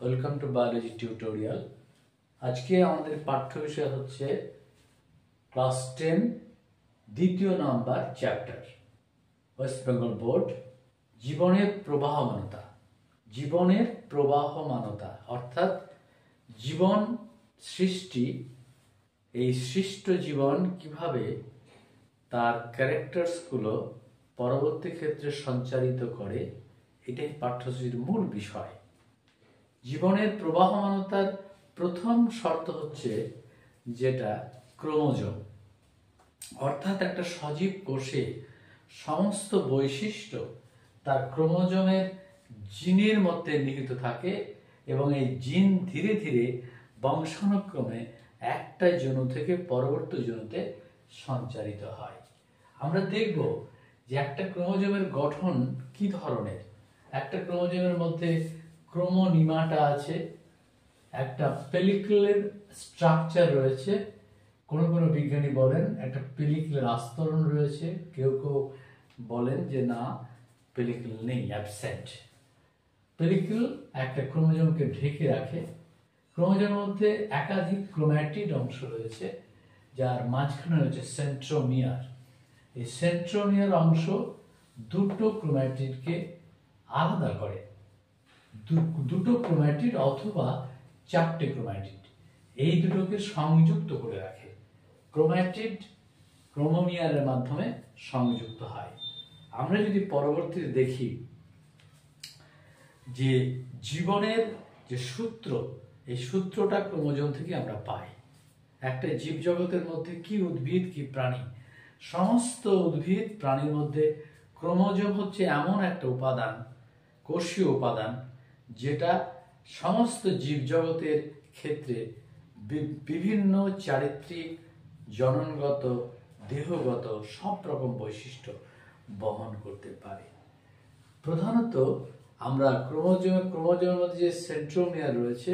Welcome to biology tutorial. আজকে আমাদের পাঠ্য বিষয় হচ্ছে ক্লাস 10 দ্বিতীয় number chapter, West Bengal board, জীবনের প্রবাহমানতা। জীবনের প্রবাহমানতা অর্থাৎ জীবন সৃষ্টি, এই সৃষ্ট জীবন কিভাবে তার ক্যারেক্টার্সগুলো পরবর্তী ক্ষেত্রে সঞ্চারিত করে, এটাই পাঠ্যসূচির মূল বিষয়। জীবনের প্রবাহমানতার প্রথম শর্ত হচ্ছে যেটা ক্রোমোজোম, অর্থাৎ একটা সজীব কোষে সমস্ত বৈশিষ্ট্য তার ক্রোমোজোমের জিনের মধ্যে নিহিত থাকে এবং এই জিন ধীরে ধীরে বংশানুক্রমে একটা জনু থেকে পরবর্তী জনুতে সঞ্চারিত হয়। আমরা দেখব যে একটা ক্রোমোজোমের গঠন কি ধরনের। একটা ক্রোমোজোমের মধ্যে ক্রোমোনিমাটা আছে, একটা পেলিকুলার স্ট্রাকচার রয়েছে, কোনো কোনো বিজ্ঞানী বলেন একটা পেলিকুলার আস্তরণ রয়েছে, কেউ কেউ বলেন যে না, পেলিকুল নেই, অ্যাবসেন্ট। পেলিকুল একটা ক্রোমোজোমকে ঢেকে রাখে। ক্রোমোজোমের মধ্যে একাধিক ক্রোম্যাটিড অংশ রয়েছে, যার মাঝখানে রয়েছে সেন্ট্রোমিয়ার। এই সেন্ট্রোমিয়ার অংশ দুটো ক্রোম্যাটিডকে আলাদা করে, দুটো ক্রোম্যাটিড অথবা চারটে ক্রোম্যাটিড, এই দুটোকে সংযুক্ত করে রাখে। ক্রোম্যাটিড ক্রোমোমিয়ারের মাধ্যমে সংযুক্ত হয়। আমরা যদি পরবর্তীতে দেখি যে জীবনের যে সূত্র, এই সূত্রটা ক্রোমোজোম থেকে আমরা পাই। একটা জীবজগতের মধ্যে কি উদ্ভিদ কি প্রাণী, সমস্ত উদ্ভিদ প্রাণীর মধ্যে ক্রোমোজোম হচ্ছে এমন একটা উপাদান, কোষীয় উপাদান, যেটা সমস্ত জীবজগতের ক্ষেত্রে বিভিন্ন চারিত্রিক, জননগত, দেহগত সব রকম বৈশিষ্ট্য বহন করতে পারে। প্রধানত আমরা ক্রোমোজোমের মধ্যে যে সেন্ট্রোমিয়ার রয়েছে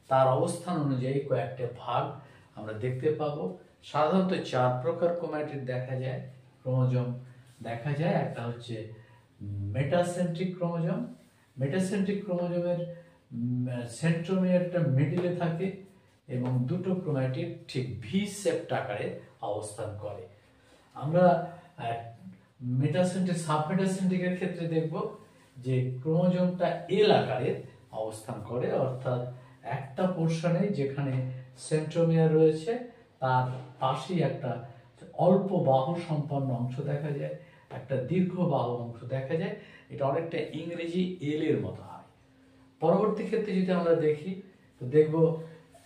তার অবস্থান অনুযায়ী কয়েকটা ভাগ আমরা দেখতে পাবো। সাধারণত 4 প্রকার ক্রোম্যাটিড দেখা যায়, ক্রোমোজোম দেখা যায়। একটা হচ্ছে মেটাসেন্ট্রিক ক্রোমোজোম। মেটাসেন্ট্রিক ক্রোমোজোমের সেন্ট্রোমিয়ারটা মিডিলে থাকে এবং দুটো ক্রোম্যাটিড ঠিক ভি শেপড আকারে অবস্থান করে। আমরা মেটাসেন্ট্রিক সাবমেটাসেন্ট্রিকের ক্ষেত্রে দেখব যে ক্রোমোজোমটা এল আকারে অবস্থান করে, অর্থাৎ একটা পোর্শনে যেখানে সেন্ট্রোমিয়ার রয়েছে তার পাশেই একটা অল্প বাহু সম্পন্ন অংশ দেখা যায়, একটা দীর্ঘ বাহু অংশ দেখা যায়। এটা অনেকটা ইংরেজি এল এর মতো হয়। পরবর্তী ক্ষেত্রে যদি আমরা দেখি তো দেখব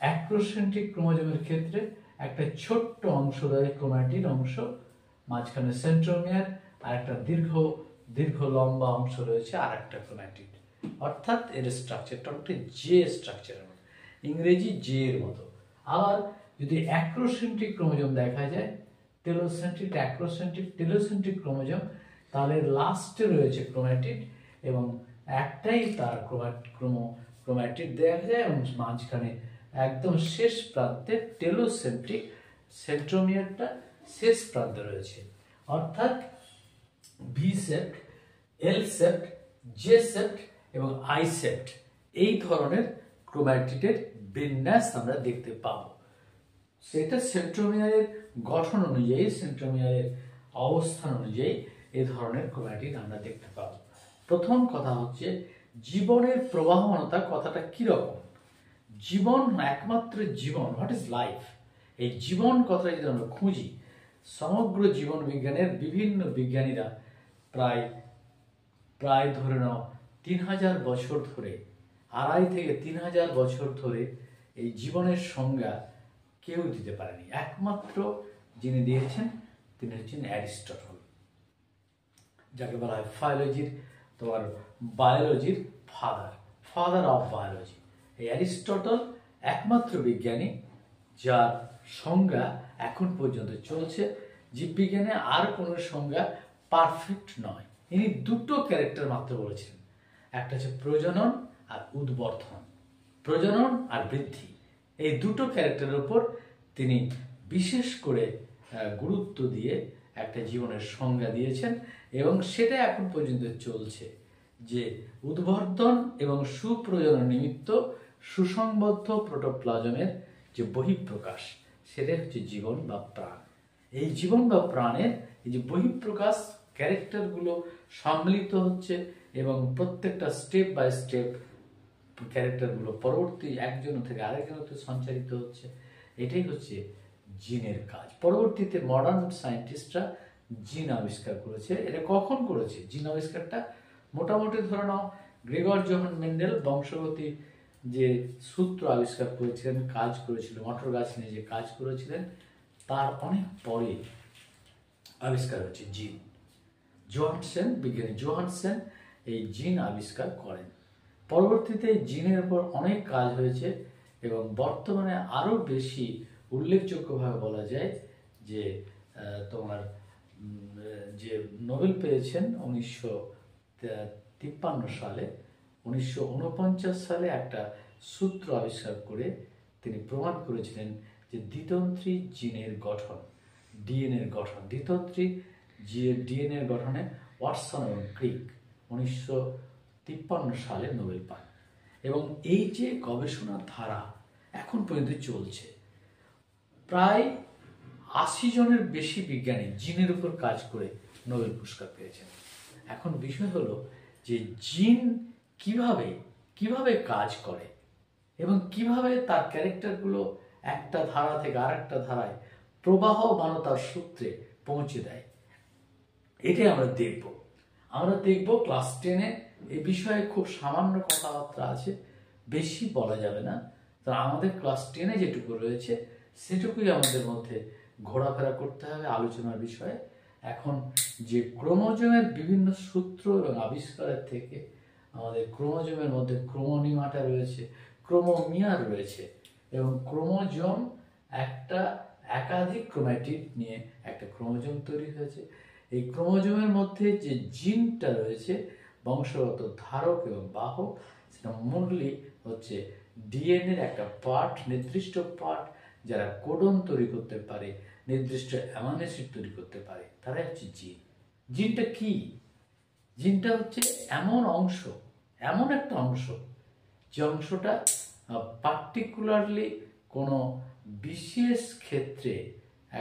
অ্যাক্রোসেন্ট্রিক ক্রোমোজোমের ক্ষেত্রে একটা ছোট্ট অংশ রয়েছে, ক্রোম্যাটিড অংশ, মাঝখানে সেন্ট্রোমিয়ার, আর একটা দীর্ঘ লম্বা অংশ রয়েছে আর একটা ক্রোম্যাটিড, অর্থাৎ এর স্ট্রাকচারটা একটা জে স্ট্রাকচারের মতো, ইংরেজি জে এর মতো। আবার যদি অ্যাক্রোসেন্ট্রিক ক্রোমোজোম দেখা যায়, টেলোসেন্ট্রিক, অ্যাক্রোসেন্ট্রিক, টেলোসেন্ট্রিক ক্রোমোজোম, তাহলে লাস্টে রয়েছে ক্রোম্যাটিড এবং একটাই তার ক্রোম্যাটিড দেখা যায় এবং মাঝখানে একদম শেষ প্রান্তে টেলোসেন্ট্রিক সেন্ট্রোমিয়ারটা শেষ প্রান্তে রয়েছে, অর্থাৎ ভি সেপ্ট, এল সেপ্ট, জে সেপ্ট এবং আই সেপ্ট, এই ধরনের ক্রোম্যাটিডের বিন্যাস আমরা দেখতে পাবো। সেটা সেন্ট্রোমিয়ারের গঠন অনুযায়ী, সেন্ট্রোমিয়ারের অবস্থান অনুযায়ী এই ধরনের ক্রোম্যাটিড আমরা দেখতে পাবো। প্রথম কথা হচ্ছে জীবনের প্রবাহমানতা কথাটা কিরকম। জীবন, একমাত্র জীবন, হোয়াট ইজ লাইফ, এই জীবন কথাটা যদি আমরা খুঁজি, সমগ্র জীবন বিজ্ঞানের বিভিন্ন বিজ্ঞানীরা প্রায় ধরে নাও 3000 বছর ধরে, 2.5 থেকে 3000 বছর ধরে এই জীবনের সংজ্ঞা কেউ দিতে পারেনি। একমাত্র যিনি দিয়েছেন তিনি হচ্ছেন অ্যারিস্টটল, যাকে বলা হয় বায়োলজির ফাদার অফ বায়োলজি। এই অ্যারিস্টটল একমাত্র বিজ্ঞানী যার সংজ্ঞা এখন পর্যন্ত চলছে। জীববিজ্ঞানে আর কোনো সংজ্ঞা পারফেক্ট নয়। ইনি দুটো ক্যারেক্টার মাত্র বলেছেন, একটা হচ্ছে প্রজনন আর উদ্বর্ধন, প্রজনন আর বৃদ্ধি, এই দুটো ক্যারেক্টারের উপর তিনি বিশেষ করে গুরুত্ব দিয়ে একটা জীবনের সংজ্ঞা দিয়েছেন এবং সেটা এখন পর্যন্ত চলছে যে উদ্বর্ধন এবং সুপ্রজনন নিমিত্ত সুসংবদ্ধ প্রোটোপ্লাজমের যে বহিঃপ্রকাশ, সেটাই হচ্ছে জীবন বা প্রাণ। এই জীবন বা প্রাণের এই যে বহিঃপ্রকাশ ক্যারেক্টারগুলো সম্মিলিত হচ্ছে এবং প্রত্যেকটা স্টেপ বাই স্টেপ ক্যারেক্টারগুলো পরবর্তী একজন থেকে আরেকজনতে সঞ্চারিত হচ্ছে। এটাই হচ্ছে জিনের কাজ। পরবর্তীতে মডার্ন সায়েন্টিস্টরা জিন আবিষ্কার করেছে। এটা কখন করেছে জিন আবিষ্কারটা? মোটামুটি ধরে নাও গ্রেগর জোহান মেন্ডেল বংশগতি যে সূত্র আবিষ্কার করেছিলেন, কাজ করেছিল, মটর গাছ নিয়ে যে কাজ করেছিলেন, তার অনেক পরে আবিষ্কার হচ্ছে জিন। জোহানসেন, বিজ্ঞানী জোহানসেন এই জিন আবিষ্কার করেন। পরবর্তীতে জিনের উপর অনেক কাজ হয়েছে এবং বর্তমানে আরও বেশি উল্লেখযোগ্যভাবে বলা যায় যে তোমার যে নোবেল পেয়েছেন 1953 সালে, 1949 সালে একটা সূত্র আবিষ্কার করে তিনি প্রমাণ করেছিলেন যে দ্বিতন্ত্রী জিনের গঠন, ডিএনএর গঠন, দ্বিতন্ত্রী ডিএনএর গঠনে ওয়াটসন এবং ক্রিক 1953 সালে নোবেল পান। এবং এই যে গবেষণার ধারা এখন পর্যন্ত চলছে, প্রায় 80 জনের বেশি বিজ্ঞানী জিনের উপর কাজ করে নোবেল পুরস্কার পেয়েছেন। এখন বিষয় হলো যে জিন কিভাবে কাজ করে এবং কিভাবে তার ক্যারেক্টারগুলো একটা ধারা থেকে আরেকটা ধারায় প্রবাহমানতার সূত্রে পৌঁছে দেয়, এটাই আমরা দেখব ক্লাস 10-এ। এ বিষয়ে খুব সামান্য কথাবার্তা আছে, বেশি বলা যাবে না। তো আমাদের ক্লাস 10-এ যেটুকু রয়েছে সেটুকুই আমাদের মধ্যে ঘোরাফেরা করতে হবে আলোচনার বিষয়ে। এখন যে ক্রোমোজোমের বিভিন্ন সূত্র এবং আবিষ্কারের থেকে আমাদের ক্রোমোজোমের মধ্যে ক্রোমোনিমাটা রয়েছে, ক্রোমোমিয়া রয়েছে, এবং ক্রোমোজোম একটা একাধিক ক্রোম্যাটিড নিয়ে একটা ক্রোমোজোম তৈরি হয়েছে। এই ক্রোমোজোমের মধ্যে যে জিনটা রয়েছে, বংশগত ধারক এবং বাহক, সেটা মূললি হচ্ছে ডিএনএর একটা পার্ট, নির্দিষ্ট পার্ট, যারা কোডন তৈরি করতে পারে, নির্দিষ্ট অ্যামাইনো অ্যাসিড তৈরি করতে পারে, তারাই হচ্ছে জিন। জিনটা কি? জিনটা হচ্ছে এমন একটা অংশ যে অংশটা পার্টিকুলারলি কোনো বিশেষ ক্ষেত্রে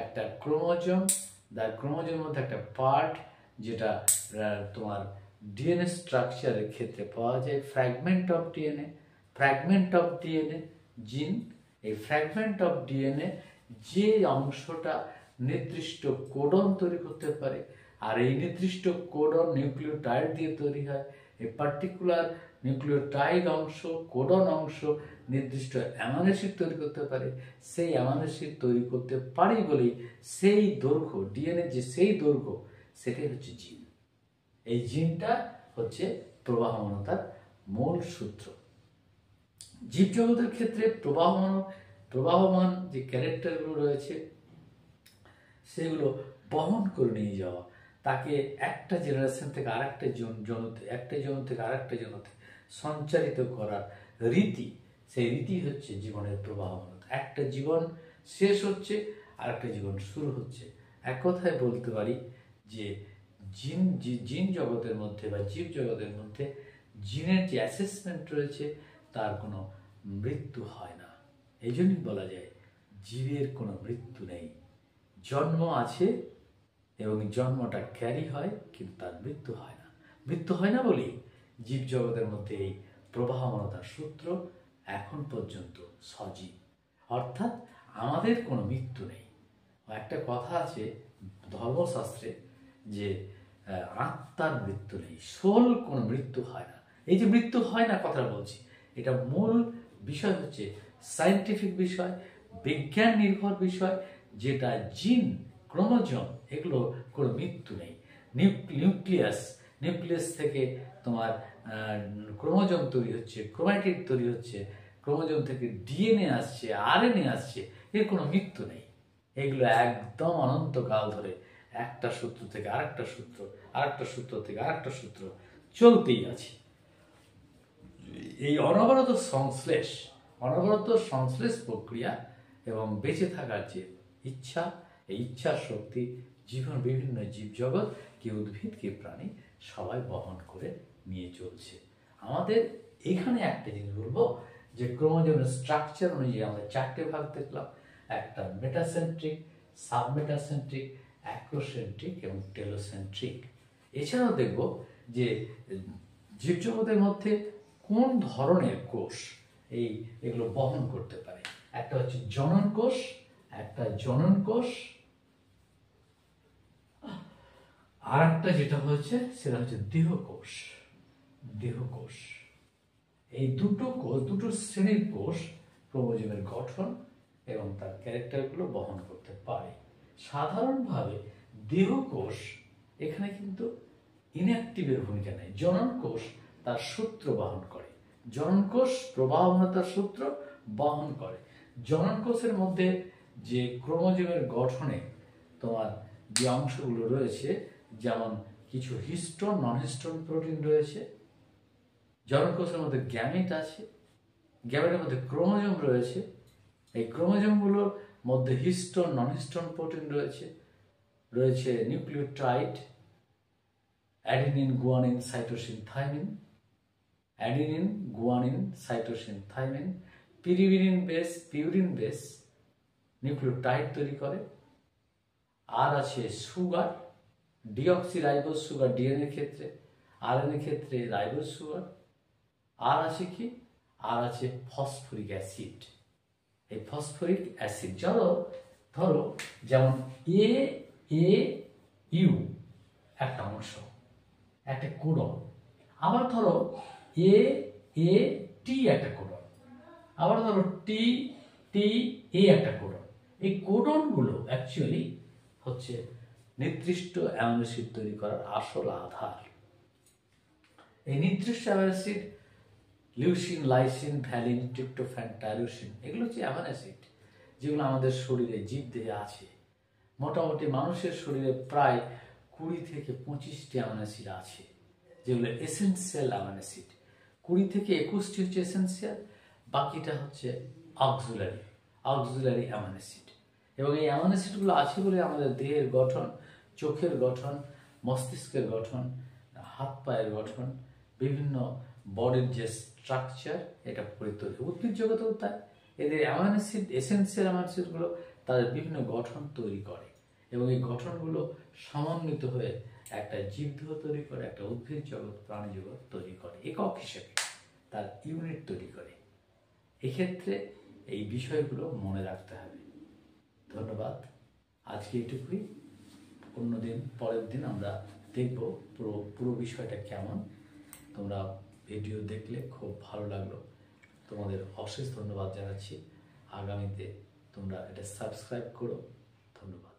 একটা ক্রোমোজোমের মধ্যে একটা পার্ট, যেটা তোমার ডিএনএ স্ট্রাকচারের ক্ষেত্রে পাওয়া যায়, ফ্র্যাগমেন্ট অফ ডিএনএ জিন। এই ফ্র্যাগমেন্ট অফ ডিএনএ যে অংশটা নির্দিষ্ট কোডন তৈরি করতে পারে, আর এই নির্দিষ্ট কোডন নিউক্লিওটাইড দিয়ে তৈরি হয়। এই পার্টিকুলার নিউক্লিওটাইড অংশ, কোডন অংশ নির্দিষ্ট অ্যামাইনো অ্যাসিড তৈরি করতে পারে। সেই অ্যামাইনো অ্যাসিড তৈরি করতে পারি বলেই সেই দৈর্ঘ্য, ডিএনএ যে সেই দৈর্ঘ্য, সেটাই হচ্ছে জিন। এই জিনটা হচ্ছে প্রবাহমানতার মূল সূত্র। জীবজগতের ক্ষেত্রে প্রবাহমান যে ক্যারেক্টারগুলো রয়েছে, সেগুলো বহন করে নিয়ে যাওয়া, তাকে একটা জেনারেশন থেকে আরেকটা জনতে, একটা জন থেকে আরেকটা জনতে সঞ্চারিত করার রীতি, সেই রীতি হচ্ছে জীবনের প্রবাহমানতা। একটা জীবন শেষ হচ্ছে, আরেকটা জীবন শুরু হচ্ছে। এক কথায় বলতে পারি যে জিন জগতের মধ্যে বা জীব জগতের মধ্যে জিনের যে অ্যাসেসমেন্ট রয়েছে, তার কোনো মৃত্যু হয় না। এই জন্যই বলা যায় জীবের কোনো মৃত্যু নেই। জন্ম আছে এবং জন্মটা ক্যারি হয়, কিন্তু তার মৃত্যু হয় না। মৃত্যু হয় না বলেই জীব জগতের মধ্যে এই প্রবাহমানতার সূত্র এখন পর্যন্ত সজীব, অর্থাৎ আমাদের কোনো মৃত্যু নেই। একটা কথা আছে ধর্মশাস্ত্রে যে আত্মার মৃত্যু নেই, সোল কোনো মৃত্যু হয় না। এই যে মৃত্যু হয় না কথাটা বলছি, এটা মূল বিষয় হচ্ছে সায়েন্টিফিক বিষয়, বিজ্ঞান নির্ভর বিষয়, যেটা জিন, ক্রোমোজোম, এগুলো কোনো মৃত্যু নেই। নিউক্লিয়াস থেকে তোমার ক্রোমোজোম তৈরি হচ্ছে, ক্রোম্যাটিড তৈরি হচ্ছে, ক্রোমোজোম থেকে ডিএনএ আসছে, আরএনএ আসছে, এর কোনো মৃত্যু নেই। এগুলো একদম অনন্তকাল ধরে একটা সূত্র থেকে আরেকটা সূত্র, আরেকটা সূত্র থেকে আরেকটা সূত্র চলতেই আছে। এই অনবরত সংশ্লেষ প্রক্রিয়া এবং বেঁচে থাকার যে ইচ্ছা, এই ইচ্ছার শক্তি বিভিন্ন জীবজগৎ, কি উদ্ভিদ কি প্রাণী, সবাই বহন করে নিয়ে চলছে। আমাদের এখানে একটা জিনিস বলবো যে ক্রোমোজোমের স্ট্রাকচার অনুযায়ী আমরা 4টে ভাগ দেখলাম, একটা মেটাসেন্ট্রিক, সাবমেটাসেন্ট্রিক, অ্যাক্রোসেন্ট্রিক এবং টেলোসেন্ট্রিক। এছাড়াও দেখব যে জীবজগতের মধ্যে কোন ধরনের কোষ এগুলো বহন করতে পারে। একটা হচ্ছে জনন কোষ, আর একটা যেটা হচ্ছে সেটা হচ্ছে দেহকোষ। এই দুটো শ্রেণীর কোষ ক্রোমোজোমের গঠন এবং তার ক্যারেক্টারগুলো বহন করতে পারে। সাধারণভাবে দেহকোষ এখানে কিন্তু ইনঅ্যাক্টিভের ভূমিকা নেয়। জনন কোষ তার সূত্র বহন করে, জনন কোষ প্রবাহমানতার সূত্র বহন করে। জনন কোষের মধ্যে যে ক্রোমোজোমের গঠনে তোমার যে অংশগুলো রয়েছে, যেমন কিছু হিস্টোন, নন হিস্টোন প্রোটিন রয়েছে। জনন কোষের মধ্যে গ্যামেট আছে, গ্যামেটের মধ্যে ক্রোমোজোম রয়েছে। এই ক্রোমোজোমগুলোর মধ্যে হিস্টোন, নন হিস্টোন প্রোটিন রয়েছে nucleotide, adenine, guanine, cytosine, thymine, purine base nucleotide তৈরি করে। আর আছে সুগার, ডিঅক্সিরাইবোজ সুগার ডিএনএর ক্ষেত্রে, আরএনএর ক্ষেত্রে রাইবোজ সুগার। আর আছে কি? আর আছে ফসফরিক অ্যাসিড। এই ফসফরিক অ্যাসিড ধরো যেমন ইউ একটা অংশ, একটা কোডন, আবার ধরো টি একটা কোডন, আবার ধরো টি একটা কোডন। এই কোডনগুলো অ্যাকচুয়ালি হচ্ছে নির্দিষ্ট অ্যামিনো অ্যাসিড তৈরি করার আসল আধার। এই নির্দিষ্ট amino acid leucine, lysine, valine, tryptophan, tyrosine, এগুলো হচ্ছে অ্যামিনো অ্যাসিড যেগুলো আমাদের শরীরে, জীবদেহে আছে। মোটামুটি মানুষের শরীরে প্রায় 20 থেকে 25টি অ্যামিনো অ্যাসিড আছে, যেগুলো এসেনশিয়াল অ্যামিনো অ্যাসিড। 20 থেকে 21টি হচ্ছে এসেনশিয়াল, বাকিটা হচ্ছে অক্সিলারি অ্যামিনো অ্যাসিড। এবং এই অ্যামিনো অ্যাসিডগুলো আছে বলে আমাদের দেহের গঠন, চোখের গঠন, মস্তিষ্কের গঠন, হাত পায়ের গঠন, বিভিন্ন বডির যে স্ট্রাকচার, এটা পরিতৈরি। উদ্ভিদ জগতেও তাই, এদের অ্যামিনো অ্যাসিড, এসেনশিয়াল অ্যামিনো অ্যাসিডগুলো তাদের বিভিন্ন গঠন তৈরি করে এবং এই গঠনগুলো সমন্বিত হয়ে একটা জীবদেহ তৈরি করে, একটা উদ্ভিদ জগৎ, প্রাণী জগৎ তৈরি করে, একক হিসেবে তার ইউনিট তৈরি করে। এক্ষেত্রে এই বিষয়গুলো মনে রাখতে হবে। ধন্যবাদ। আজকে এটুকুই। অন্যদিন, পরের দিন আমরা দেখব পুরো বিষয়টা কেমন। তোমরা ভিডিও দেখলে খুব ভালো লাগলো, তোমাদের অশেষ ধন্যবাদ জানাচ্ছি। আগামীতে তোমরা এটা সাবস্ক্রাইব করো। ধন্যবাদ।